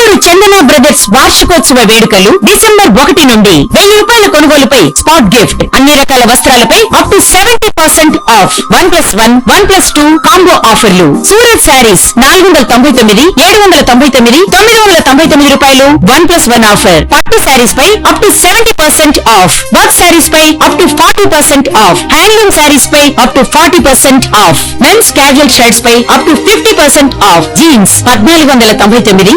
నెల్లూరు చందన brothers వార్షికోత్సవ వేడుకలు December 1 నుండి 1000 రూపాయల కొనుగోలుపై స్పాట్ గిఫ్ట్, అన్ని రకాల వస్త్రాలపై అప్ టు 70% ఆఫ్, 1+1, 1+2 కాంబో ఆఫర్లు. సూరత్ శారీస్ 499, 799, 999 రూపాయలు 1+1 ఆఫర్. పట్టు శారీస్ పై up to 70% off, work saris పై up to 40% off, handloom saris పై up to 40% off, men's casual shirts పై అప్ టు 50% ఆఫ్, జీన్స్ 1499,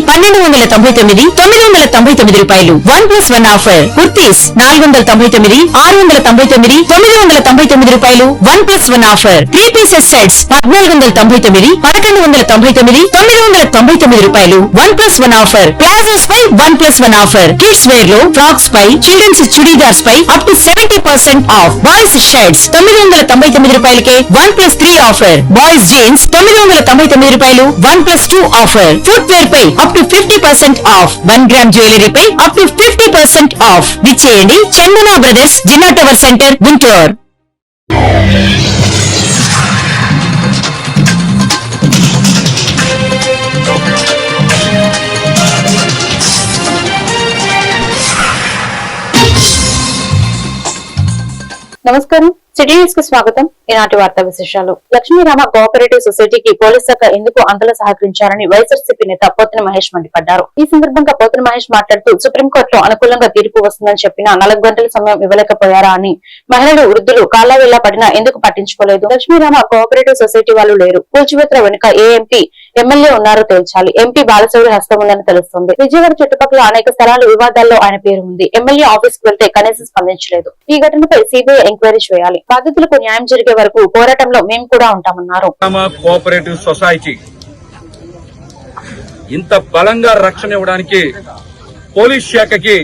1299, 999 రూపాయలు 1+1 ఆఫర్. కుర్తీస్ 499, 699, 999 రూపాయలు 1+1 ఆఫర్. 3 పీసెస్ సెట్స్ 1499, 1199, 999 రూపాయలు 1+1 ఆఫర్. ప్లాజోస్ పై 1+1 ఆఫర్. కిడ్స్ వేర్ లో ఫ్రాక్స్ పై, చిల్డ్రన్స్ చుడీదార్స్ పై up to 70% off. Boys shirts 999 రూపాయలకే 1+3 ఆఫర్. బాయ్స్ జీన్స్ 999 రూపాయలు 1+2 ఆఫర్. ఫుట్ వేర్ పై up to 50% off. 1 gram jewellery పై అప్ టు 50% ఆఫ్. విచ్చేయండి చందన బ్రదర్స్, జిల్లా టవర్ సెంటర్, గుంటూరు. నమస్కారం, సిటీ న్యూస్ కు స్వాగతం. ఈనాటి వార్తా విశేషాలు. లక్ష్మీరామ కోఆపరేటివ్ సొసైటీకి పోలీస్ శాఖ ఎందుకు అంతలా సహకరించారని వైఎస్ఆర్సీపీ నేత పోతిన మహేష్ మండిపడ్డారు. ఈ సందర్భంగా పోతిన మహేష్ మాట్లాడుతూ సుప్రీంకోర్టులో అనుకూలంగా తీర్పు వస్తుందని చెప్పినా 4 గంటల సమయం ఇవ్వలేకపోయారా అని, మహిళలు వృద్ధులు కాళ్లవేళ్లా పడినా ఎందుకు పట్టించుకోలేదు, లక్ష్మీరామ కోఆపరేటివ్ సొసైటీ వాళ్ళు లేరు, కూల్చివేతల వెనుక ఏ ఎంపీ ఎమ్మెల్యే ఉన్నారో తేల్చాలి, ఎంపీ బాలశౌరి హస్తం ఉందని తెలుస్తోంది, విజయవాడ చుట్టుపక్కల అనేక స్థలాలు వివాదాల్లో ఆయన పేరు ఉంది, ఎమ్మెల్యే ఆఫీస్ కు వెళ్తే కనీసం స్పందించలేదు, ఈ ఘటనపై సిబిఐ ఎంక్వైరీ చేయాలి, బాధితులకు న్యాయం జరిగే వరకు పోరాటంలో మేము కూడా ఉంటామన్నారు. కోఆపరేటివ్ సొసైటీ ఇంత బలంగా రక్షణ ఇవ్వడానికి పోలీస్ శాఖకి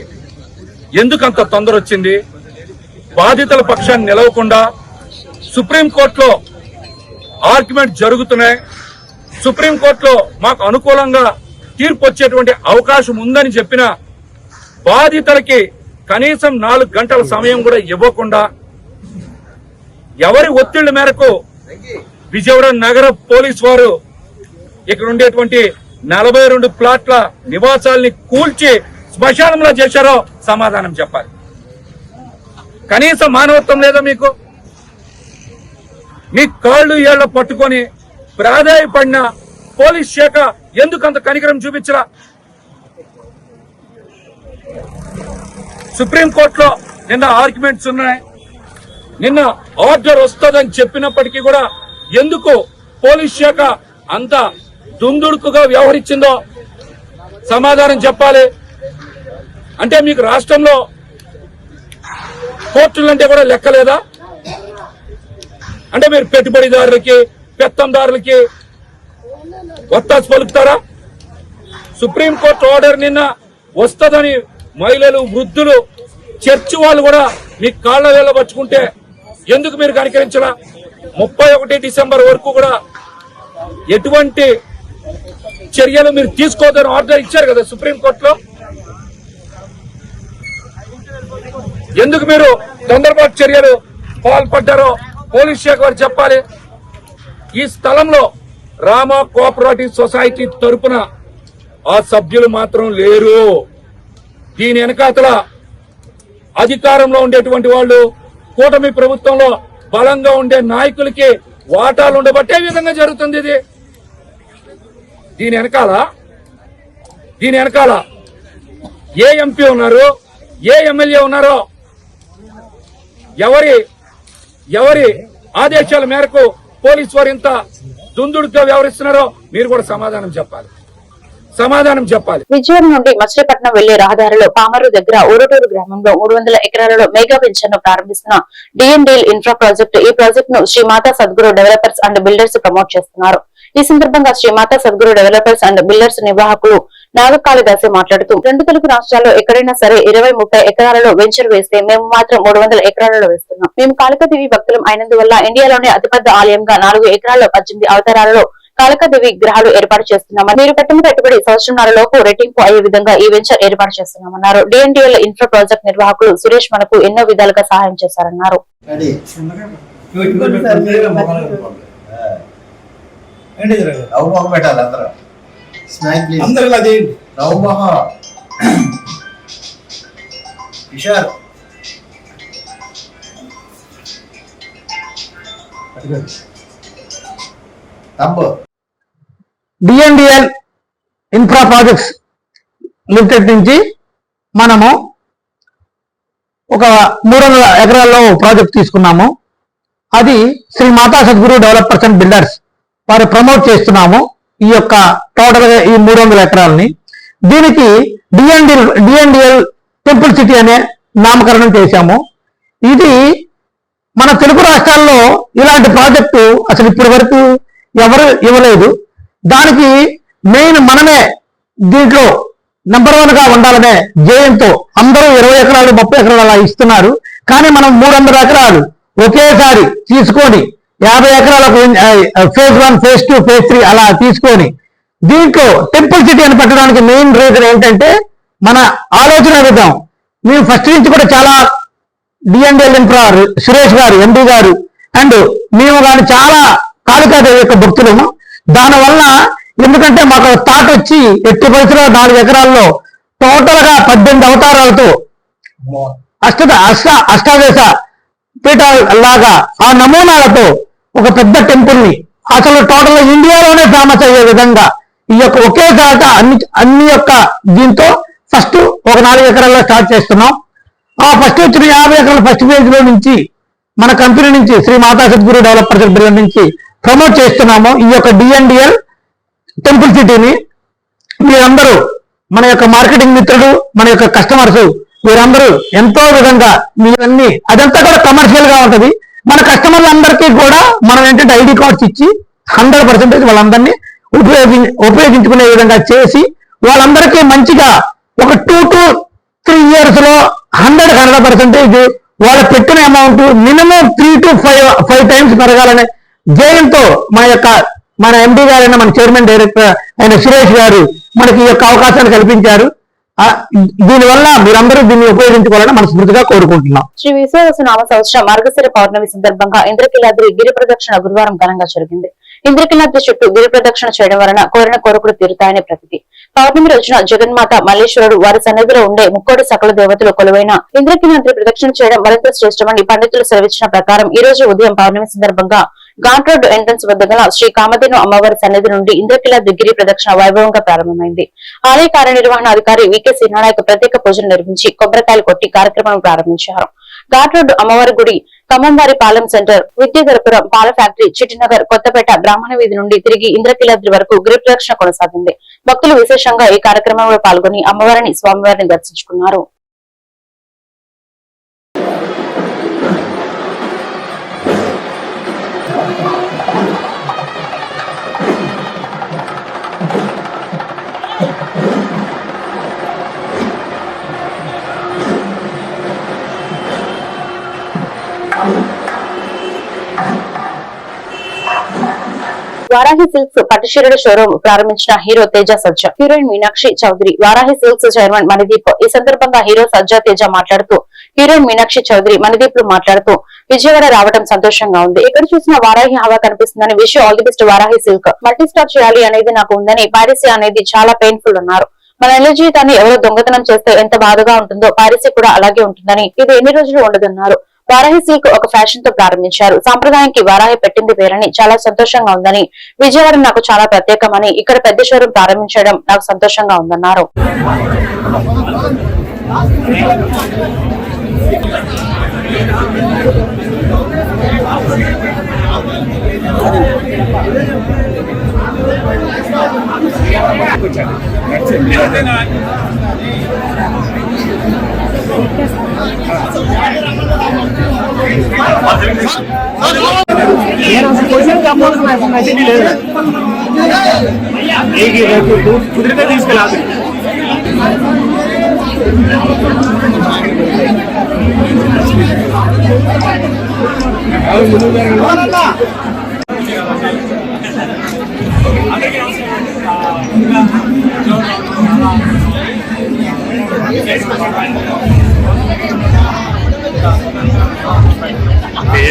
ఎందుకంత తొందర వచ్చింది? బాధితుల పక్షాన్ని నిలవకుండా సుప్రీంకోర్టులో ఆర్గ్యుమెంట్ జరుగుతున్నాయి, సుప్రీంకోర్టులో మాకు అనుకూలంగా తీర్పు వచ్చేటువంటి అవకాశం ఉందని చెప్పిన బాధితులకి కనీసం 4 గంటల సమయం కూడా ఇవ్వకుండా ఎవరి ఒత్తిళ్ల మేరకు విజయవాడ నగర పోలీసు వారు ఇక్కడ ఉండేటువంటి 42 ప్లాట్ల నివాసాలని కూల్చి శ్మశానంలో చేశారో సమాధానం చెప్పాలి. కనీసం మానవత్వం లేదా మీకు? మీ కాళ్ళు ఏళ్ల పట్టుకొని ప్రాధాయపడిన పోలీస్ శాఖ ఎందుకంత కనికరం చూపించరా? సుప్రీంకోర్టులో నిన్న ఆర్గ్యుమెంట్స్ ఉన్నాయి, నిన్న ఆర్డర్ వస్తుందని చెప్పినప్పటికీ కూడా ఎందుకు పోలీస్ శాఖ అంత దుందుడుకుగా వ్యవహరించిందో సమాధానం చెప్పాలి. అంటే మీకు రాష్ట్రంలో కోర్టులంటే కూడా లెక్కలేదా? అంటే మీరు పెట్టుబడిదారులకి, పెత్తందారులకి ఒత్తాసు పలుకుతారా? సుప్రీంకోర్టు ఆర్డర్ నిన్న వస్తుందని మహిళలు, వృద్ధులు, చర్చి వాళ్ళు కూడా మీ కాళ్ల వేళ్ళ పట్టుకుంటే ఎందుకు మీరు కనికరించరా? 31 డిసెంబర్ వరకు కూడా ఎటువంటి చర్యలు మీరు తీసుకోవద్దని ఆర్డర్ ఇచ్చారు కదా సుప్రీంకోర్టులో. ఎందుకు మీరు తొందరపాటు చర్యలు పాల్పడ్డారో పోలీస్ శాఖ వారు చెప్పాలి. ఈ స్థలంలో రామ కోఆపరేటివ్ సొసైటీ తరపున ఆ సభ్యులు మాత్రం లేరు. దీని వెనకాతల అధికారంలో ఉండేటువంటి వాళ్ళు, కూటమి ప్రభుత్వంలో బలంగా ఉండే నాయకులకి వాటాలు ఉండబట్టే విధంగా జరుగుతుంది. ఇది దీని వెనకాల ఏ ఎంపీ ఉన్నారు, ఏ ఎమ్మెల్యే ఉన్నారో, ఎవరి ఆదేశాల మేరకు పోలీసు వారు ఇంత దుందుడుగా వ్యవహరిస్తున్నారో మీరు కూడా సమాధానం చెప్పాలి. విజయవాడ నుండి మచిలీపట్నం వెళ్లే రహదారిలో పామరు దగ్గర ఊరటూరు గ్రామంలో 300 ఎకరాలలో మెగా వెంచర్ ను ప్రారంభిస్తున్న డిఎన్డిఎల్ ఇన్ఫ్రా ప్రాజెక్టు. ఈ ప్రాజెక్ట్ ను Shri Mata Sadguru developers and builders promote చేస్తున్నారు. ఈ సందర్భంగా Shri Mata Sadguru developers and builders నిర్వాహకులు నాగకాళిదాసి మాట్లాడుతూ, 2 తెలుగు రాష్ట్రాల్లో ఎక్కడైనా సరే 20-30 ఎకరాలలో వెంచర్ వేస్తే మేము మాత్రం 300 ఎకరాలలో వేస్తున్నాం. మేము కాళికాదేవి భక్తులం అయినందువల్ల ఇండియాలోనే అతిపెద్ద ఆలయంగా 4 ఎకరాల్లో 18 అవతారాలలో కాళికాదేవి విగ్రహాలు ఏర్పాటు చేస్తున్నామని, మీరు పెట్టిన పెట్టుబడి సంవత్సరంన్నరలోపు రెట్టింపు అయ్యే విధంగా ఈ వెంచర్ ఏర్పాటు చేస్తున్నామన్నారు. డిఎన్డిఎల్ ఇన్ఫ్రా ప్రాజెక్ట్ నిర్వాహకులు సురేష్ మనకు ఎన్నో విధాలుగా సహాయం చేశారన్నారు. నవమహ కిషోర్ తమ్ము డిఎన్డిఎల్ ఇన్ఫ్రా ప్రాజెక్ట్స్ లిమిటెడ్ నుంచి మనము ఒక 300 ఎకరాల్లో ప్రాజెక్ట్ తీసుకున్నాము. అది Shri Mata Sadguru developers and builders వారు ప్రమోట్ చేస్తున్నాము. ఈ యొక్క టోటల్ గా ఈ 300 ఎకరాలని దీనికి డిఎన్డిఎల్ టెంపుల్ సిటీ అనే నామకరణం చేశాము. ఇది మన తెలుగు రాష్ట్రాల్లో ఇలాంటి ప్రాజెక్టు అసలు ఇప్పటి వరకు ఎవరు ఇవ్వలేదు. దానికి మెయిన్ మనమే దీంట్లో నెంబర్ 1 గా ఉండాలనే ధ్యేయంతో అందరూ 20 ఎకరాలు 30 ఎకరాలు అలా ఇస్తున్నారు. కానీ మనం 300 ఎకరాలు ఒకేసారి తీసుకొని 50 ఎకరాలకు ఫేజ్ 1, ఫేజ్ 2, ఫేజ్ 3 అలా తీసుకొని దీంట్లో టెంపుల్ సిటీ అని పెట్టడానికి మెయిన్ రీజన్ ఏంటంటే మన ఆలోచన విధానం. మేము ఫస్ట్ నుంచి కూడా చాలా డిఎన్డిఎల్ ఇన్ఫ్రా సురేష్ గారు ఎండి గారు అండ్ మేము కానీ చాలా కాళికాదేవి యొక్క భక్తులము. దానివల్ల ఎందుకంటే మాకు థాట్ వచ్చి ఎట్టి పరిస్థితుల్లో 4 ఎకరాల్లో టోటల్ గా 18 అవతారాలతో అష్టాదశ పీఠాల లాగా ఆ నమూనాలతో ఒక పెద్ద టెంపుల్ ని అసలు టోటల్ ఇండియాలోనే ఫేమస్ అయ్యే విధంగా ఈ యొక్క ఒకే దాట అన్ని యొక్క దీంతో ఫస్ట్ ఒక 4 ఎకరాల్లో స్టార్ట్ చేస్తున్నాం. ఆ ఫస్ట్ వచ్చిన 50 ఎకరాల ఫస్ట్ ఫేజ్ లో నుంచి మన కంపెనీ నుంచి శ్రీ మాతా సద్గురు డెవలపర్స్ బిల్డర్ నుంచి ప్రమోట్ చేస్తున్నాము ఈ యొక్క డిఎన్డిఎల్ టెంపుల్ సిటీని. మీరందరూ మన యొక్క మార్కెటింగ్ మిత్రులు, మన యొక్క కస్టమర్స్ వీరందరూ ఎంతో విధంగా మీరన్నీ అదంతా కూడా కమర్షియల్ గా ఉంటది. మన కస్టమర్లందరికీ కూడా మనం ఏంటంటే ఐడి కార్డ్స్ ఇచ్చి 100% వాళ్ళందరినీ ఉపయోగించుకునే విధంగా చేసి వాళ్ళందరికీ మంచిగా ఒక 2 to 3 years లో 100% వాళ్ళు పెట్టిన అమౌంట్ మినిమం 3 to 5 times పెరగాలనే ధ్యేయంతో మన ఎండి గారైన మన చైర్మన్ డైరెక్టర్ అయిన సురేష్ గారు మనకి ఈ యొక్క అవకాశాన్ని కల్పించారు. దీనివల్ల మీరందరూ దీన్ని ఉపయోగించుకోవాలని మనస్ఫూర్తిగా కోరుకుంటున్నాం. శ్రీ విశ్వావసునామ సంవత్సరం మార్గశిర పౌర్ణమి సందర్భంగా ఇంద్రకీలాద్రి గిరి ప్రదక్షిణ గురువారం ఘనంగా జరిగింది. ఇంద్రకీలాద్రి చుట్టూ గిరి ప్రదక్షిణ చేయడం వలన కోరిన కోరికలు తీరుతాయని ప్రతీతి. పౌర్ణమి రోజున జగన్మాత మల్లేశ్వరుడు వారి సన్నిధిలో ఉండే ముక్కోటి సకల దేవతలు కొలువైన ఇంద్రకీలాద్రి ప్రదక్షిణ చేయడం మరింత శ్రేష్టమని పండితులు సెలవిచ్చిన ప్రకారం ఈ రోజు ఉదయం పౌర్ణమి సందర్భంగా ఘాట్ రోడ్డు ఎంట్రన్స్ వద్ద గల శ్రీ కామధేను అమ్మవారి సన్నిధి నుండి ఇంద్రకీలాద్రి గిరి ప్రదక్షిణ వైభవంగా ప్రారంభమైంది. ఆలయ కార్యనిర్వహణాధికారి వికే శ్రీనారాయణ ప్రత్యేక పూజలు నిర్వహించి కొబ్బరికాయలు కొట్టి కార్యక్రమం ప్రారంభించారు. ఘాట్ రోడ్డు అమ్మవారి గుడి, ఖమ్మంవారి పాలెం సెంటర్, విద్యాధరపురం పాల ఫ్యాక్టరీ, చిట్టినగర్, కొత్తపేట, బ్రాహ్మణ వీధి నుండి తిరిగి ఇంద్రకీలాద్రి వరకు గిరి ప్రదక్షిణ కొనసాగింది. భక్తులు విశేషంగా ఈ కార్యక్రమంలో పాల్గొని అమ్మవారిని, స్వామివారిని దర్శించుకున్నారు. వారాహి సిల్క్స్ పట్టుచీరల షోరూమ్ ప్రారంభించిన hero Teja Sajja, heroine Meenakshi Chaudhary, Varahi silks chairman Manideep. ఈ సందర్భంగా హీరో సజ్జా తేజ మాట్లాడుతూ, హీరోయిన్ మీనాక్షి చౌదరి, మణిదీప్ మాట్లాడుతూ విజయవాడ రావడం సంతోషంగా ఉంది. ఎక్కడ చూసినా వారాహి హవా కనిపిస్తుందని, wish all the best Varahi silk. Multi star చేయాలి అనేది నాకు ఉందని, పైరసీ అనేది చాలా పెయిన్ఫుల్ అన్నారు. మన నిజ జీవితాన్ని ఎవరో దొంగతనం చేస్తే ఎంత బాధగా ఉంటుందో పైరసీ కూడా అలాగే ఉంటుందని, ఇది ఎన్ని రోజులు ఉండదన్నారు. వారాహి సిల్క్ ఒక ఫ్యాషన్ తో ప్రారంభించారు. సాంప్రదాయానికి వారాహి పెట్టింది పేరని చాలా సంతోషంగా ఉందని, విజయవాడ నాకు చాలా ప్రత్యేకమని, ఇక్కడ పెద్ద షోరూం ప్రారంభించడం నాకు సంతోషంగా ఉందన్నారు. కుదిరితే తీసుకెళ్ళాలి.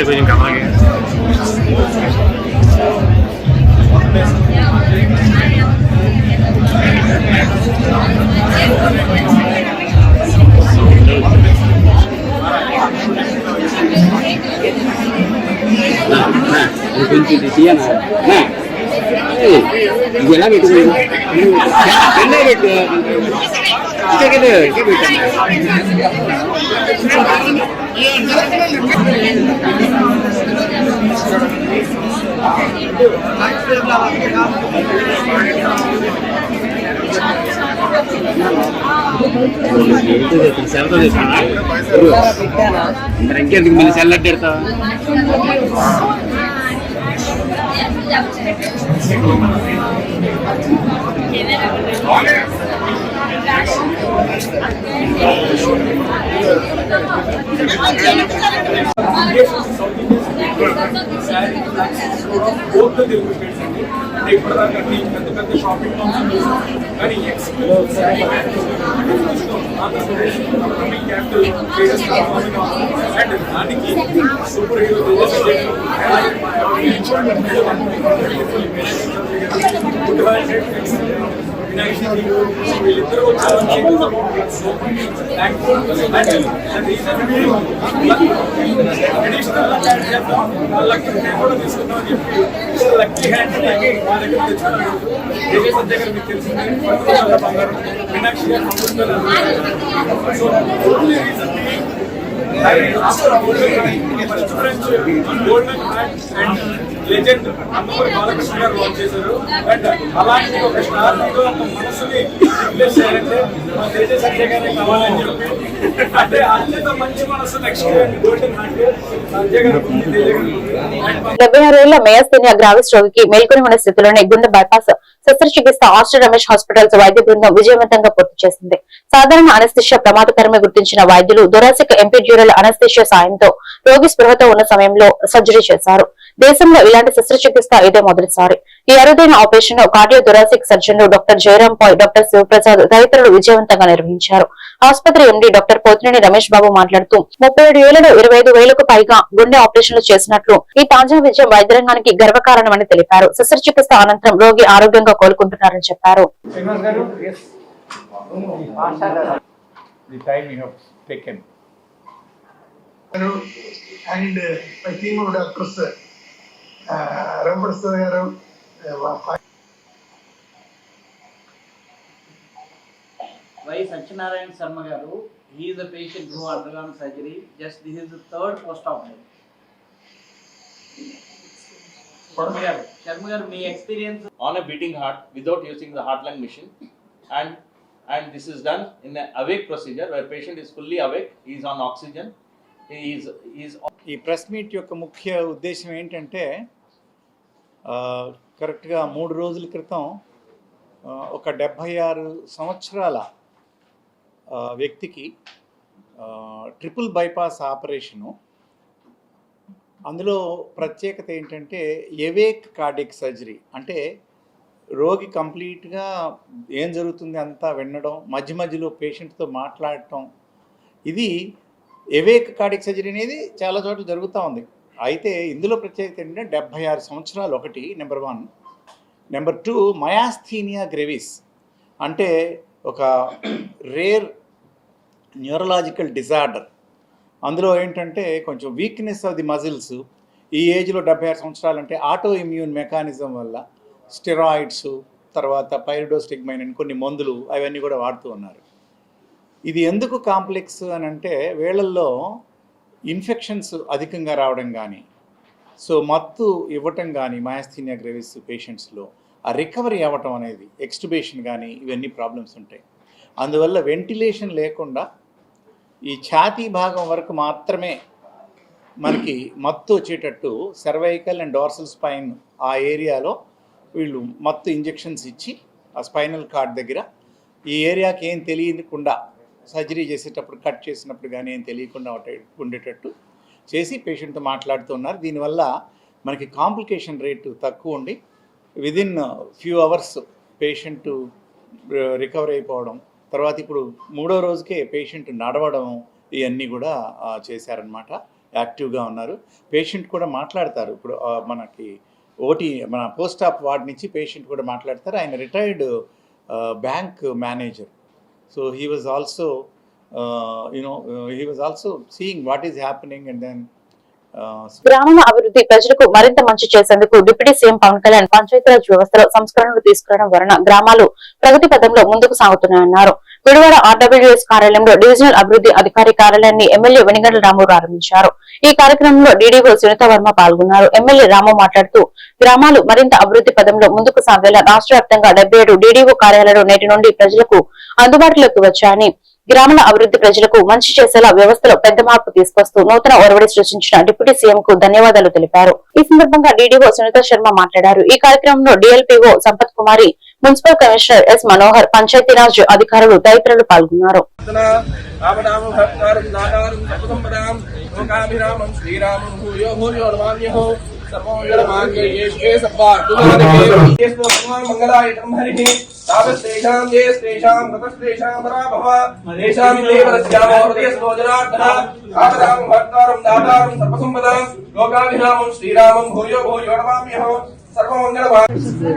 కొంచెం కమలగే ఎలా పెట్టు సెల్తో తీసుకున్నా ఇంకెందుకు మీరు సెల్ అడ్డెడతావా పెద్ద షాపింగ్ కానీ దానికి సూపర్ హీరో వీళ్ళిద్దరూ లక్కీ హ్యాండ్ మా దగ్గర తెచ్చుకున్నాను. సంజయ్ గారు మీకు తెలిసిందే బంగారం మీనాక్షి గారు so only reason golden hand and legend Nandamuri Balakrishna గారు లాంచ్ చేశారు. అండ్ అలాంటి ఒక స్టార్ హీరో ఒక మనసుని రిప్లేస్ చేయాలంటే మా తేజ సంజయ్ గారే కావాలని చెప్పి అంటే అత్యంత మంచి మనసు నెక్స్ట్ గోల్డెన్ హ్యాండ్ సంజయ్ గారు 76 ఏళ్ల మేయస్థీనియా గ్రావిస్ రోగికి మేల్కొని ఉన్న స్థితిలోనే గుండె బైపాస్ శస్త్రచికిత్స ఆస్టర్ రమేష్ హాస్పిటల్స్ వైద్య బృందం విజయవంతంగా పూర్తి చేసింది. సాధారణ అనస్థిషియా ప్రమాదకరమే గుర్తించిన వైద్యులు థొరాసిక్ ఎంపిడ్యూరల్ అనస్థిషియా సాయంతో రోగి స్పృహతో ఉన్న సమయంలో సర్జరీ చేశారు. దేశంలో ఇలాంటి శస్త్రచికిత్స ఇదే మొదటిసారి. ఈ అరుదైన ఆపరేషన్ కార్డియో థొరాసిక్ సర్జన్లు డాక్టర్ జయరాం పాయ్, డాక్టర్ శివప్రసాద్ తదితరులు విజయవంతంగా నిర్వహించారు. ఆసుపత్రి ఎండీ డాక్టర్ పోతినేని రమేష్ బాబు మాట్లాడుతూ 37 ఏళ్లలో 25,000కు పైగా గుండె ఆపరేషన్లు చేసినట్లు ఈ తాజా విజయం వైద్య రంగానికి గర్వకారణమని తెలిపారు. శస్త్రచికిత్స అనంతరం రోగి ఆరోగ్యంగా కోలుకుంటున్నారని చెప్పారు. And my team of doctors, Ramprasad garu, Y. Satyanarayan Sharma garu, he is a patient who undergone surgery. Just this is the third post-op. Sharma garu, my experience on a beating heart without using the heart lung machine, and this is done in an awake procedure where patient is fully awake, he is on oxygen. ఈ press meet యొక్క ముఖ్య ఉద్దేశం ఏంటంటే కరెక్ట్గా 3 రోజుల క్రితం ఒక 76 సంవత్సరాల వ్యక్తికి ట్రిపుల్ బైపాస్ ఆపరేషను. అందులో ప్రత్యేకత ఏంటంటే ఎవేక్ కార్డియక్ సర్జరీ, అంటే రోగి కంప్లీట్గా ఏం జరుగుతుంది అంతా వినడం, మధ్య మధ్యలో పేషెంట్తో మాట్లాడటం. ఇది ఎవేక్ కార్డియక్ సర్జరీ అనేది చాలా చోట్ల జరుగుతూ ఉంది. అయితే ఇందులో ప్రత్యేకత ఏంటంటే 76 సంవత్సరాలు ఒకటి, నెంబర్ 1. నెంబర్ 2, మయాస్థీనియా గ్రెవిస్ అంటే ఒక రేర్ న్యూరలాజికల్ డిజార్డర్. అందులో ఏంటంటే కొంచెం వీక్నెస్ ఆఫ్ ది మజిల్స్. ఈ ఏజ్లో 76 సంవత్సరాలు అంటే ఆటో ఇమ్యూన్ మెకానిజం వల్ల స్టెరాయిడ్స్, తర్వాత పైరిడోస్టిగ్మైన్ అని కొన్ని మందులు అవన్నీ కూడా వాడుతూ ఉన్నారు. ఇది ఎందుకు కాంప్లెక్స్ అని అంటే వీళ్ళల్లో ఇన్ఫెక్షన్స్ అధికంగా రావడం కానీ, సో మత్తు ఇవ్వటం కానీ మయాస్థీనియా గ్రెవిస్ పేషెంట్స్లో ఆ రికవరీ అవ్వటం అనేది, ఎక్స్టుబేషన్ కానీ ఇవన్నీ ప్రాబ్లమ్స్ ఉంటాయి. అందువల్ల వెంటిలేషన్ లేకుండా ఈ ఛాతీ భాగం వరకు మాత్రమే మనకి మత్తు వచ్చేటట్టు సర్వైకల్ అండ్ డార్సల్ స్పైన్ ఆ ఏరియాలో వీళ్ళు మత్తు ఇంజెక్షన్స్ ఇచ్చి ఆ స్పైనల్ కార్డ్ దగ్గర ఈ ఏరియాకి ఏం తెలియకుండా సర్జరీ చేసేటప్పుడు కట్ చేసినప్పుడు కానీ ఏం తెలియకుండా ఉండేటట్టు చేసి పేషెంట్తో మాట్లాడుతున్నారు. దీనివల్ల మనకి కాంప్లికేషన్ రేటు తక్కువ ఉండి within few hours patient recover అయిపోవడం. తర్వాత ఇప్పుడు 3వ రోజుకే పేషెంట్ నడవడం ఇవన్నీ కూడా చేశారనమాట. యాక్టివ్గా ఉన్నారు. పేషెంట్ కూడా మాట్లాడతారు. ఇప్పుడు మనకి మన పోస్ట్ ఆప్ వార్డ్ నుంచి పేషెంట్ కూడా మాట్లాడతారు. ఆయన retired bank manager. So he was also, he was also seeing what is happening, and then గ్రామ అభివృద్ధి ప్రజలకు మరింత మంచి చేసేందుకు డిప్యూటీ సీఎం పవన్ కళ్యాణ్ పంచాయతీరాజ్ వ్యవస్థలో సంస్కరణలు తీసుకురావడం వలన గ్రామాలు ప్రగతి పథంలో ముందుకు సాగుతున్నాయన్నారు. గుడివాడ ఆర్డబ్ల్యూఎస్ కార్యాలయంలో డివిజనల్ అభివృద్ధి అధికారి కార్యాలయాన్ని ఎమ్మెల్యే వెనిగండ్ల రాము ప్రారంభించారు. ఈ కార్యక్రమంలో డీడీఓ సునీత వర్మ పాల్గొన్నారు. ఎమ్మెల్యే రాము మాట్లాడుతూ గ్రామాలు మరింత అభివృద్ధి పథంలో ముందుకు సాగేలా రాష్ట్ర వ్యాప్తంగా 77 డీడీఓ కార్యాలయాలు నేటి నుండి ప్రజలకు అందుబాటులోకి వచ్చాయని, గ్రామాల అభివృద్ధి ప్రజలకు మంచి చేసేలా వ్యవస్థలో పెద్ద మార్పు తీసుకొస్తూ నూతన ఒరవడి సృష్టించిన డిప్యూటీ సీఎం కు ధన్యవాదాలు తెలిపారు. ఈ సందర్భంగా డీడీఓ సునీత శర్మ మాట్లాడారు. ఈ కార్యక్రమంలో DLPO Sampath Kumari, municipal commissioner S Manohar, Panchayati Raj అధికారులు తదితరులు పాల్గొన్నారు.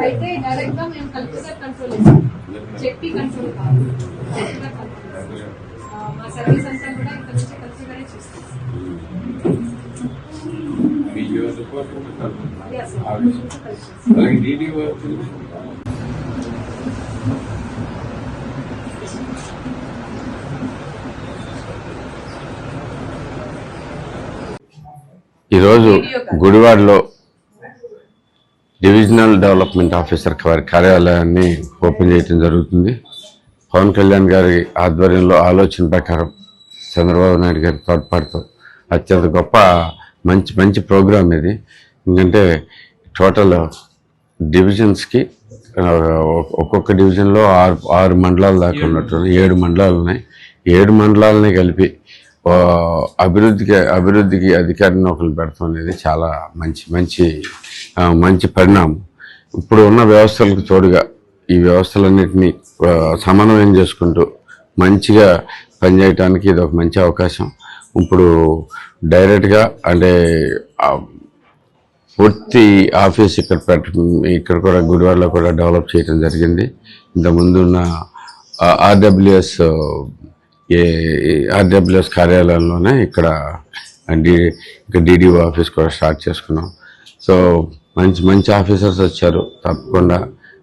అయితే డైరెక్ట్ గా మేము కలెక్టర్ కంట్రోల్ చేస్తాం, చెప్పి కంట్రోల్ కాదు, మా సర్వీస్ అంతా కూడా ఇక్కడ నుంచి కలెక్టర్ గారే చూస్తాం. ఈరోజు గుడివాడలో డివిజనల్ డెవలప్మెంట్ ఆఫీసర్ కార్యాలయాన్ని ఓపెన్ చేయడం జరుగుతుంది. పవన్ కళ్యాణ్ గారి ఆధ్వర్యంలో ఆలోచన ప్రకారం చంద్రబాబు నాయుడు గారి తోడ్పాటుతో అత్యంత గొప్ప మంచి ప్రోగ్రామ్ ఇది. ఎందుకంటే టోటల్ డివిజన్స్కి ఒక్కొక్క డివిజన్లో 6 మండలాలు దాకా ఉన్నట్టు 7 మండలాలు ఉన్నాయి. 7 మండలాలని కలిపి అభివృద్ధికి అధికారిని ఒకరు పెడతాం అనేది చాలా మంచి పరిణామం. ఇప్పుడు ఉన్న వ్యవస్థలకు తోడుగా ఈ వ్యవస్థలన్నింటినీ సమన్వయం చేసుకుంటూ మంచిగా పనిచేయడానికి ఇది ఒక మంచి అవకాశం. ఇప్పుడు డైరెక్ట్గా అంటే పూర్తి ఆఫీస్ ఇక్కడ కూడా గుడివాడలో కూడా డెవలప్ చేయడం జరిగింది. ఇంతకుముందు ఉన్న ఆర్డబ్ల్యూఎస్ కార్యాలయంలోనే ఇక్కడ డీడీఓ ఆఫీస్ కూడా స్టార్ట్ చేసుకున్నాం. సో మంచి ఆఫీసర్స్ వచ్చారు. తప్పకుండా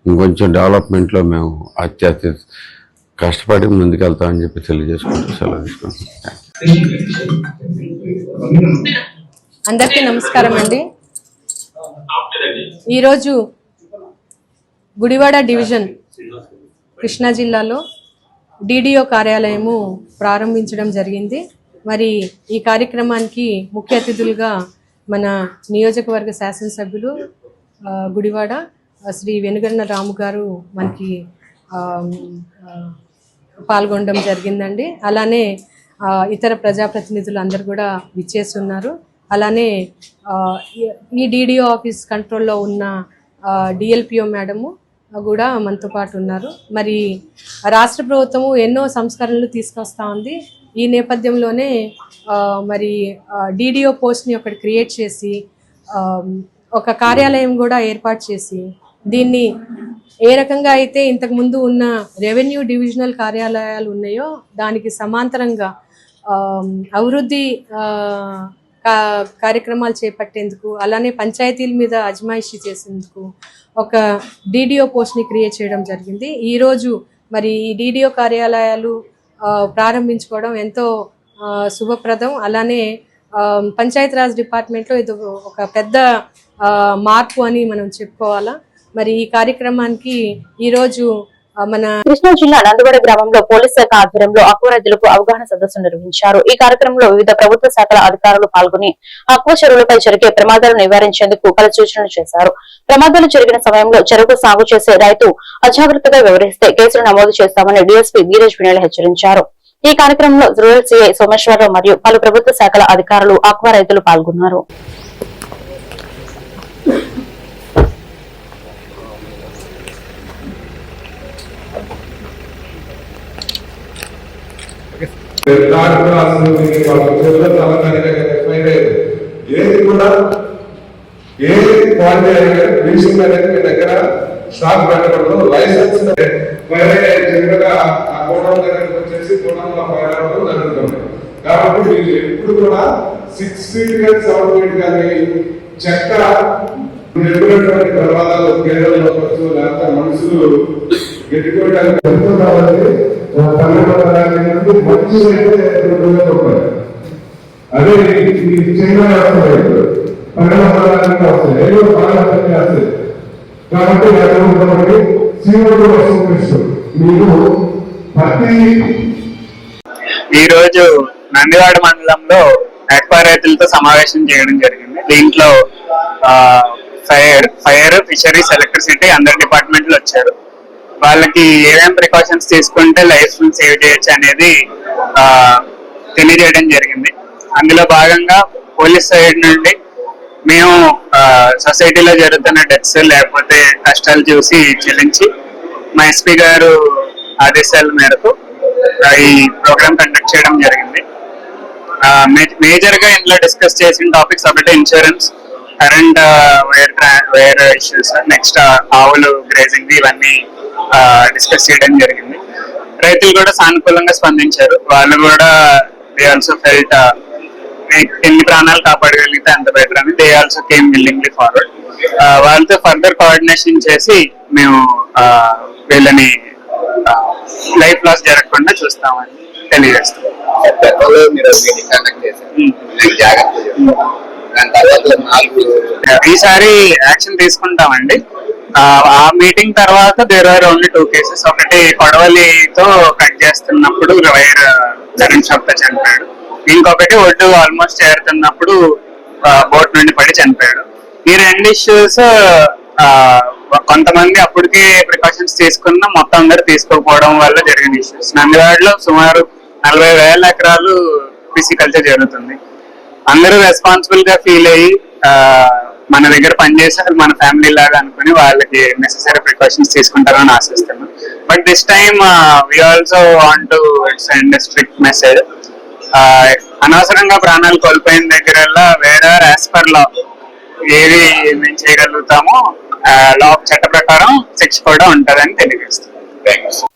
ఇంకొంచెం డెవలప్మెంట్లో మేము అత్యధిక కష్టపడి ముందుకెళ్తామని చెప్పి తెలియజేసుకుంటూ సెలవు తీసుకుంటాం. అందరికీ నమస్కారం అండి. ఈరోజు గుడివాడ డివిజన్ కృష్ణా జిల్లాలో డిడిఓ కార్యాలయము ప్రారంభించడం జరిగింది. మరి ఈ కార్యక్రమానికి ముఖ్య అతిథులుగా మన నియోజకవర్గ శాసనసభ్యులు గుడివాడ శ్రీ వెనుగండ్ల రాము గారు మనకి పాల్గొనడం జరిగిందండి. అలానే ఇతర ప్రజాప్రతినిధులు అందరు కూడా విచ్చేస్తున్నారు. అలానే ఈ డిడిఓ ఆఫీస్ కంట్రోల్లో ఉన్న డిఎల్పిఓ మేడము కూడా మనతో పాటు ఉన్నారు. మరి రాష్ట్ర ప్రభుత్వము ఎన్నో సంస్కరణలు తీసుకొస్తా ఉంది. ఈ నేపథ్యంలోనే మరి డిడిఓ పోస్ట్ని ఒకటి క్రియేట్ చేసి ఒక కార్యాలయం కూడా ఏర్పాటు చేసి దీన్ని ఏ రకంగా అయితే ఇంతకుముందు ఉన్న రెవెన్యూ డివిజనల్ కార్యాలయాలు ఉన్నాయో దానికి సమాంతరంగా అభివృద్ధి కార్యక్రమాలు చేపట్టేందుకు, అలానే పంచాయతీల మీద అజమాయిషీ చేసేందుకు ఒక డిడిఓ పోస్ట్ని క్రియేట్ చేయడం జరిగింది. ఈరోజు మరి ఈ డిడిఓ కార్యాలయాలు ప్రారంభించుకోవడం ఎంతో శుభప్రదం. అలానే పంచాయతీరాజ్ డిపార్ట్మెంట్లో ఇది ఒక పెద్ద మార్పు అని మనం చెప్పుకోవాలా. మరి ఈ కార్యక్రమానికి ఈరోజు మన కృష్ణా జిల్లా నందివాడ గ్రామంలో పోలీస్ శాఖ ఆధ్వర్యంలో అక్వా రైతులకు అవగాహన సదస్సు నిర్వహించారు. ఈ కార్యక్రమంలో వివిధ ప్రభుత్వ శాఖల అధికారులు పాల్గొని అక్వా చెరువులపై జరిగే ప్రమాదాలను నివారించేందుకు పలు సూచనలు చేశారు. ప్రమాదాలు జరిగిన సమయంలో చెరువు సాగు చేసే రైతు అజాగ్రత్తగా వ్యవహరిస్తే కేసులు నమోదు చేస్తామని డీఎస్పీ వీరేష్ వినయ్ హెచ్చరించారు. ఈ కార్యక్రమంలో రూరల్ సీఐ సోమేశ్వరరావు మరియు పలు ప్రభుత్వ శాఖల అధికారులు అక్వా రైతులు పాల్గొన్నారు. ఏది కూడా ఏ క్వాలిటీ అనేది మీ దగ్గర స్టాక్ పెట్టకూడదు. లైసెన్స్ జనరల్గా ఆ గోడౌన్ దగ్గరకు వచ్చేసి గోడౌన్లో ఫైర్ అవ్వడం జరుగుతుంది. కాబట్టి మీరు ఎప్పుడు కూడా 6 feet కానీ 7 feet కానీ చెక్క ఎటువంటి ప్రమాదాలు కేరళలో వచ్చు, లేకపోతే మనుషులు ఎట్టుకోవడానికి కాబట్టి 12,000 నుండి మంచి అయితే 2,000 రూపాయలు. అదే చిన్న 12,000 వస్తాయి, ఏదో బాగా వస్తాయి. కాబట్టి మీరు ప్రతి ఈ రోజు నందివాడ మండలంలో ఎక్కువ రైతులతో సమావేశం చేయడం జరిగింది. దీంట్లో ఫైర్, ఫిషరీస్, ఎలక్ట్రిసిటీ అందరి డిపార్ట్మెంట్లు వచ్చారు. వాళ్ళకి ఏమేం ప్రికాషన్స్ తీసుకుంటే లైఫ్ సేవ్ చేయొచ్చు అనేది తెలియజేయడం జరిగింది. అందులో భాగంగా పోలీస్ సైడ్ నుండి మేము సొసైటీలో జరుగుతున్న డెత్స్ లేకపోతే కష్టాలు చూసి చెల్లించి మా ఎస్పీ గారు ఆదేశాల మేరకు ఈ ప్రోగ్రామ్ కండక్ట్ చేయడం జరిగింది. మేజర్ గా ఇందులో డిస్కస్ చేసిన టాపిక్స్ ఒకటి insurance, current wire issues, next ఆవులు గ్రేజింగ్, ఇవన్నీ డిస్కస్ చేయడం జరిగింది. రైతులు కూడా సానుకూలంగా స్పందించారు. వాళ్ళు కూడా దే ఆల్సో ఫెల్ట్ ఎన్ని ప్రాణాలు కాపాడగలిగితే అంత బెటర్ అని they also came willingly forward. వాళ్ళతో ఫర్దర్ కోఆర్డినేషన్ చేసి మేము వీళ్ళని లైఫ్ లాస్ జరగకుండా చూస్తామని తెలియజేస్తాం. ఈసారి యాక్షన్ తీసుకుంటామండి. ఆ మీటింగ్ తర్వాత దేర్ ఆర్ ఓన్లీ 2 కేసెస్. ఒకటి కొడవలితో కట్ చేస్తున్నప్పుడు వైర్ కరెంట్ షాక్ తో చనిపోయాడు. ఇంకొకటి ఒడ్డు ఆల్మోస్ట్ చేరుతున్నప్పుడు బోట్ నుండి పడి చనిపోయాడు. ఈ 2 ఇష్యూస్ కొంతమంది అప్పటికే ప్రికాషన్స్ తీసుకున్న మొత్తం అందరూ తీసుకోకపోవడం వల్ల జరిగిన ఇష్యూస్. నందివాడలో సుమారు 40,000 ఎకరాలు పిసికల్చర్ జరుగుతుంది. అందరూ రెస్పాన్సిబుల్ గా ఫీల్ అయ్యి మన దగ్గర పనిచేసారు మన ఫ్యామిలీ లాగా అనుకుని వాళ్ళకి నెసెసరీ ప్రికాషన్స్ తీసుకుంటారని ఆశిస్తున్నాం. But this time we also want to send strict message. అనవసరంగా ప్రాణాలు కోల్పోయిన దగ్గరల్లా వేరే యాజ్ పర్ లా ఏది మేము చేయగలుగుతామో లా చట్ట ప్రకారం శిక్ష కూడా ఉంటదని తెలియజేస్తాం.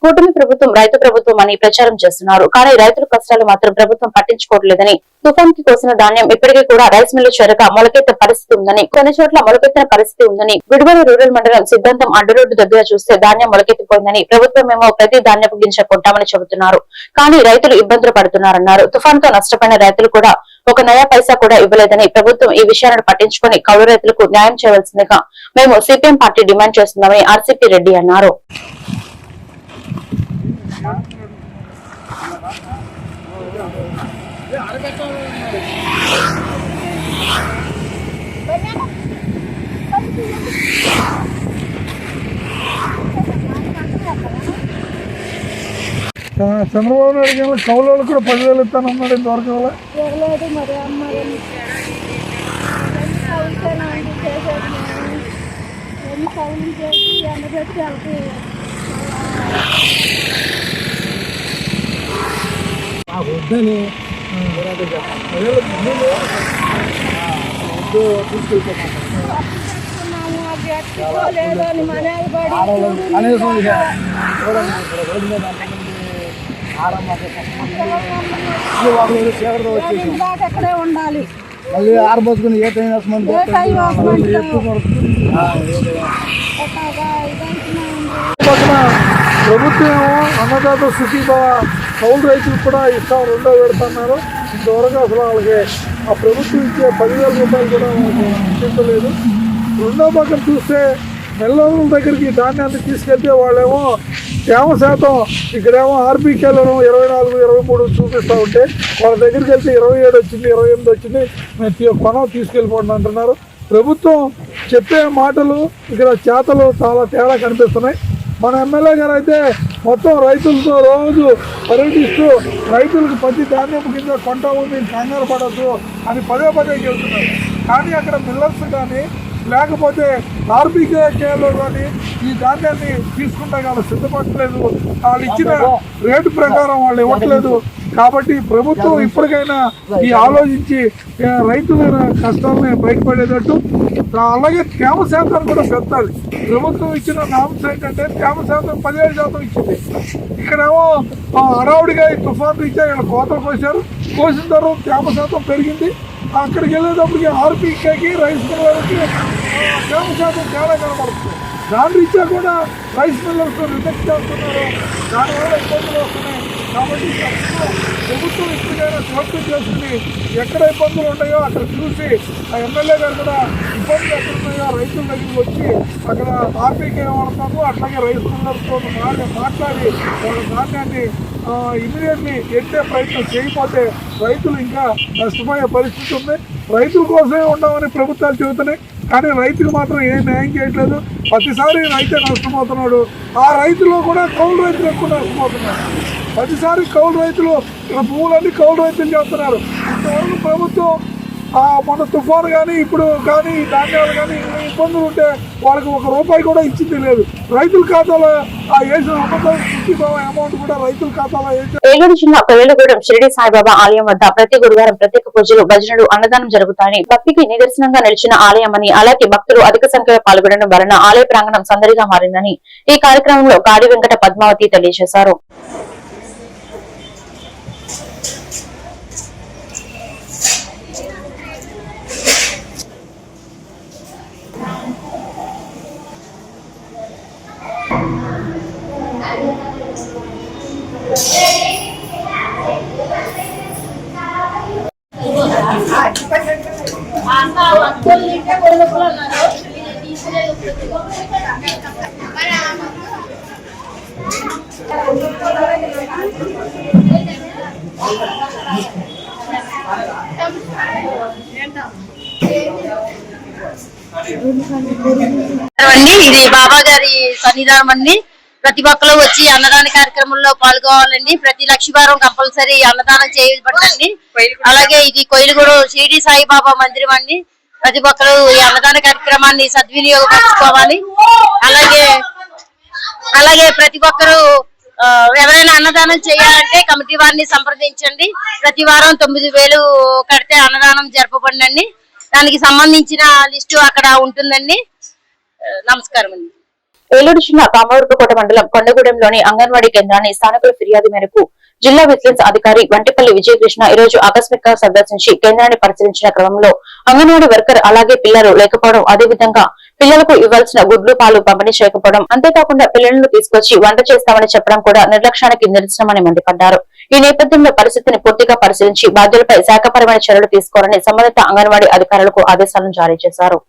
కూటమి ప్రభుత్వం రైతు ప్రభుత్వం అని ప్రచారం చేస్తున్నారు. కానీ రైతుల కష్టాలు మాత్రం ప్రభుత్వం పట్టించుకోవట్లేదని, తుఫాన్ కి కోసిన ధాన్యం ఇప్పటికీ కూడా రైస్ మిల్లు చేరక మొలకెత్తిన పరిస్థితి ఉందని, కొన్ని చోట్ల మొలకెత్తిన పరిస్థితి ఉందని, గుడివాడ రూరల్ మండలం సిద్ధాంతం అడ్డరోడ్డు దగ్గర చూస్తే ధాన్యం మొలకెత్తిపోయిందని, ప్రభుత్వమేమో ప్రతి ధాన్యపు గింజ కొంటామని చెబుతున్నారు. కానీ రైతులు ఇబ్బందులు పడుతున్నారన్నారు. తుఫాన్ తో నష్టపోయిన రైతులు కూడా ఒక నయా పైసా కూడా ఇవ్వలేదని, ప్రభుత్వం ఈ విషయాలను పట్టించుకుని కౌలు రైతులకు న్యాయం చేయవలసిందిగా మేము సిపిఎం పార్టీ డిమాండ్ చేస్తున్నామని ఆర్సీపీ రెడ్డి అన్నారు. చంద్రబాబు నాయుడు కౌలు కూడా 10,000 ఇస్తానన్నాడు. ఇంతవరకు వద్దని అక్కడే ఉండాలి. మళ్ళీ ఆరబోసుకుని ఏ టైం ప్రభుత్వం అన్నదాత సుఖీభవ కౌలు రైతులు కూడా ఇస్తాం 2వ పెడుతున్నారు. ఇంతవరకు అసలు వాళ్ళకి ఆ ప్రభుత్వం ఇచ్చే 10,000 రూపాయలు కూడా ఇవ్వలేదు. 2వ పక్కన చూస్తే నెల్లూరు దగ్గరికి ధాన్యాన్ని తీసుకెళ్తే వాళ్ళేమో తేమ శాతం ఇక్కడేమో ఆర్బీకేలను 24, 23 చూపిస్తూ ఉంటే వాళ్ళ దగ్గరికి వెళ్తే 27 వచ్చింది, 28 వచ్చింది, మేము కొనం తీసుకెళ్ళిపోండి అంటున్నారు. ప్రభుత్వం చెప్పే మాటలు ఇక్కడ చేతలు చాలా తేడా కనిపిస్తున్నాయి. మన ఎమ్మెల్యే గారు అయితే మొత్తం రైతులతో రోజు పర్యటిస్తూ రైతులకు ప్రతి ధాన్యం కింద కొంటాము, మీరు కంగారు పడద్దు అని పదే చెబుతున్నారు. కానీ అక్కడ మిల్లర్స్ కానీ లేకపోతే ఆర్బీకేలో కానీ ఈ ధాన్యాన్ని తీసుకుంటే వాళ్ళు సిద్ధపడలేదు, వాళ్ళు ఇచ్చిన రేటు ప్రకారం వాళ్ళు ఇవ్వట్లేదు. కాబట్టి ప్రభుత్వం ఇప్పటికైనా ఈ ఆలోచించి రైతుల కష్టాలని బయటపడేటట్టు, అలాగే తేమ శాతాన్ని కూడా పెంచాలి. ప్రభుత్వం ఇచ్చిన నామ్స్ ఏంటంటే తేమ శాతం 17% ఇచ్చింది. ఇక్కడేమో హడావుడిగా ఈ తుఫాన్ రీత్యా ఇక్కడ కోతలు కోసారు. కోసిన తర్వాత తేమ శాతం పెరిగింది. అక్కడికి వెళ్ళేటప్పటికి ఆర్బీకేకి రైస్ మిల్లర్కి తేమ శాతం తేడా కనబడుతుంది. దాని రీత్యా కూడా రైస్ మిల్లర్స్ రిజెక్ట్ చేస్తున్నారు, దానివల్ల ఇబ్బందులు వస్తున్నాయి. కాబట్టి ప్రభుత్వం ఇప్పటికైనా జోక్యం చేసుకుని ఎక్కడ ఇబ్బందులు ఉన్నాయో అక్కడ చూసి ఆ ఎమ్మెల్యే గారు కూడా ఇబ్బందులు ఎక్కడ ఉన్నాయో రైతుల దగ్గరికి వచ్చి అక్కడ ఆర్బీకే వాడతాము, అట్లాగే రైస్ మిల్లర్స్తో మాట్లాడి వాళ్ళ ధాన్యాన్ని ఇమీడియట్లీ ఎట్టే ప్రయత్నం చేయకపోతే రైతులు ఇంకా నష్టపోయే పరిస్థితి ఉంది. రైతుల కోసమే ఉండమని ప్రభుత్వాలు చెబుతున్నాయి, కానీ రైతుకు మాత్రం ఏం న్యాయం చేయట్లేదు. ప్రతిసారి రైతే నష్టపోతున్నాడు. ఆ రైతులో కూడా కౌలు రైతులు ఎక్కువ నష్టపోతున్నారు. ప్రతిసారి కౌలు రైతులు భూములన్నీ కౌలు రైతులు చేస్తున్నారు. ఇంతవరకు ప్రభుత్వం మన తుఫాను కానీ ఇప్పుడు కానీ ధాన్యాలు కానీ ఇబ్బందులు ఉంటే వాళ్ళకి ₹1 కూడా ఇచ్చింది లేదు. రైతుల ఖాతాలో వేసిన అమౌంట్ కూడా రైతుల ఖాతాలో వేసి. ఏలూరు జిల్లా కొయ్యలగూడెం షిరిడి సాయిబాబా ఆలయం వద్ద ప్రతి గురువారం ప్రత్యేక పూజలు, భజనలు, అన్నదానం జరుగుతాయని, భక్తికి నిదర్శనంగా నిలిచిన ఆలయమని, అలాగే భక్తులు అధిక సంఖ్యలో పాల్గొనడం వలన ఆలయ ప్రాంగణం సందడిగా మారిందని ఈ కార్యక్రమంలో గాడి వెంకట పద్మావతి తెలియజేశారు. ఇది బాబా గారి సన్నిధానం అండి. ప్రతి ఒక్కరు వచ్చి అన్నదాన కార్యక్రమంలో పాల్గొవాలండి. ప్రతి లక్షవారం కంపల్సరీ అన్నదానం చేయబడుతుంది. అలాగే ఇది కొయ్యలగూడెం షిరిడి సాయిబాబా మందిరం అండి. ప్రతి ఒక్కరు ఈ అన్నదాన కార్యక్రమాన్ని సద్వినియోగపరచుకోవాలి. అలాగే ప్రతి ఒక్కరు ఎవరైనా అన్నదానం చేయాలంటే కమిటీ వారిని సంప్రదించండి. ప్రతి వారం 9,000 కడితే అన్నదానం జరపబడండి. దానికి సంబంధించిన లిస్టు అక్కడ ఉంటుందండి. నమస్కారం అండి. ఏలూరు జిల్లా కామవరపుకోట మండలం కొండగూడెంలోని అంగన్వాడీ కేంద్రాన్ని స్థానికుల ఫిర్యాదు మేరకు జిల్లా విజిలెన్స్ అధికారి వంటిపల్లి విజయకృష్ణ ఈరోజు ఆకస్మికంగా సందర్శించి కేంద్రాన్ని పరిశీలించిన క్రమంలో అంగన్వాడీ వర్కర్ అలాగే పిల్లలు లేకపోవడం, అదేవిధంగా పిల్లలకు ఇవ్వాల్సిన గుడ్లు పాలు పంపిణీ చేయకపోవడం, అంతేకాకుండా పిల్లలను తీసుకొచ్చి వంట చేస్తామని చెప్పడం కూడా నిర్లక్ష్యానికి నిదర్శనమని మండిపడ్డారు. ఈ నేపథ్యంలో పరిస్థితిని పూర్తిగా పరిశీలించి బాధ్యులపై శాఖపరమైన చర్యలు తీసుకోవాలని సంబంధిత అంగన్వాడీ అధికారులకు ఆదేశాలను జారీ చేశారు.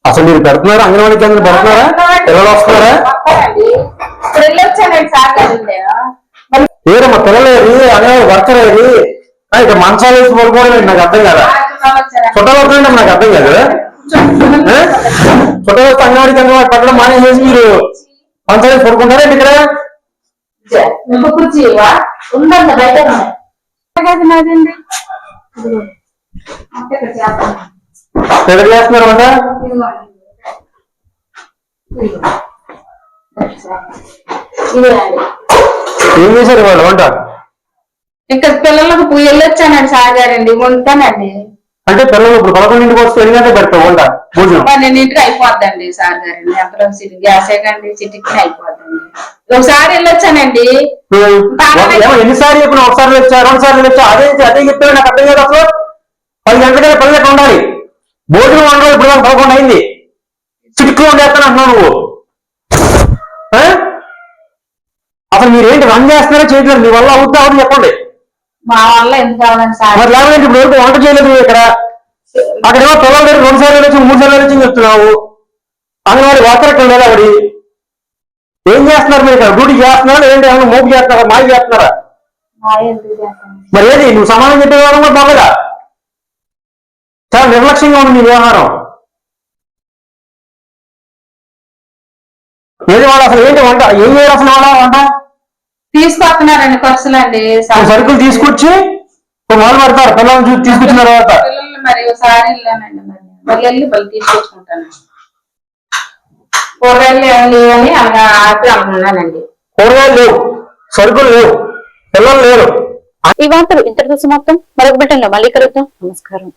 అసలు మీరు పెడుతున్నారా? అంగన్వాడీ కేంద్రం పెడుతున్నారా? పిల్లలు వస్తున్నారా? ఏరమ్మా పిల్లలు అంగన్వాడీ వర్కర్ ఏది? ఇక్కడ మంచాలు వేసి పడుకోవడం నాకు అర్థం కదా. చుట్టాలు వస్తుందంటే నాకు అర్థం కాదు. చుట్టాలు వస్తే అంగన్వాడీ కేంద్రం పట్టడం మానేసి మీరు మంచాలు వేసి పడుకుంటారా ఇక్కడ? ఎక్కడ చేస్తున్నారు వంట? ఏం చేశారు వాళ్ళు వంట? ఇక్కడ పిల్లలకు వెళ్ళొచ్చానండి సార్ గారండి, ఉంటానండి. అంటే పిల్లలు ఇప్పుడు 11ంటికి వస్తే 8 గంటలకు పెడతావు వంట భోజనం? 12ంటికి అయిపోద్దండి సార్ గారండి. అక్కడ గ్యాస్ ఏంటండి చిటికి అయిపోద్దండి. ఒకసారి వెళ్ళొచ్చానండి. ఎన్నిసార్లు చెప్పిన? ఒకసారి వచ్చా, 2 సార్లు వచ్చా, అదే చెప్తాను. నాకు అర్థం కాదు. అసలు 10 గంటలకి 10 గంటలు ఉండాలి భోజనం. వండాలి. ఇప్పుడు 11 అయింది. చిటిక్లో ఉండేస్తాను అంటున్నావు నువ్వు. అసలు మీరేంటి రన్ చేస్తున్నారో చేయట్లేదు? మీ వల్ల అవుతా అవుతుంది చెప్పండి. మా వల్ల ఎందుకు కావాలండి సార్? మరి లేకపోతే ఇప్పుడు వరకు వంట చేయలేదు ఇక్కడ. అక్కడేమో పిల్లల దగ్గర 2 సార్లు వచ్చి 3 సార్లు వచ్చి చెప్తున్నావు. అంగన్వాడీ వర్కర్ ఇక్కడ లేదా? అవి ఏం చేస్తున్నారు మీరు ఇక్కడ? డ్యూటీ చేస్తున్నారా? ఏంటి ఏమన్నా మోపు చేస్తున్నారా? మాయ చేస్తున్నారా? మరి ఏది నువ్వు సమాధానం చెప్పే వ్యవహారం కూడా బాగా చాలా నిర్లక్ష్యంగా ఉంది మీ వ్యవహారం. ఏది వాళ్ళు అసలు ఏంటి వంట? ఏం చేయాలి అసలు వాళ్ళ వంట? తీసుకొస్తున్నారండి ఖర్చులు అండి సరుకులు తీసుకొచ్చి మొదలు పెడతారు పిల్లల్ని చూసి తీసుకొచ్చిన తర్వాత పిల్లల్ని మరి ఒకసారి వెళ్ళానండి మరి వెళ్ళి మళ్ళీ తీసుకొచ్చుకుంటాను కూరగాయలు ఏమి లేవని అలాగా ఆపి అనుకున్నానండి కూరగాయలు లేవు సరుకులు లేవు పిల్లలు లేరు. ఈ వార్తలు ఇంతటితో సమాప్తం. మరొక బిడ్డలో మళ్ళీ కలుద్దాం. నమస్కారం.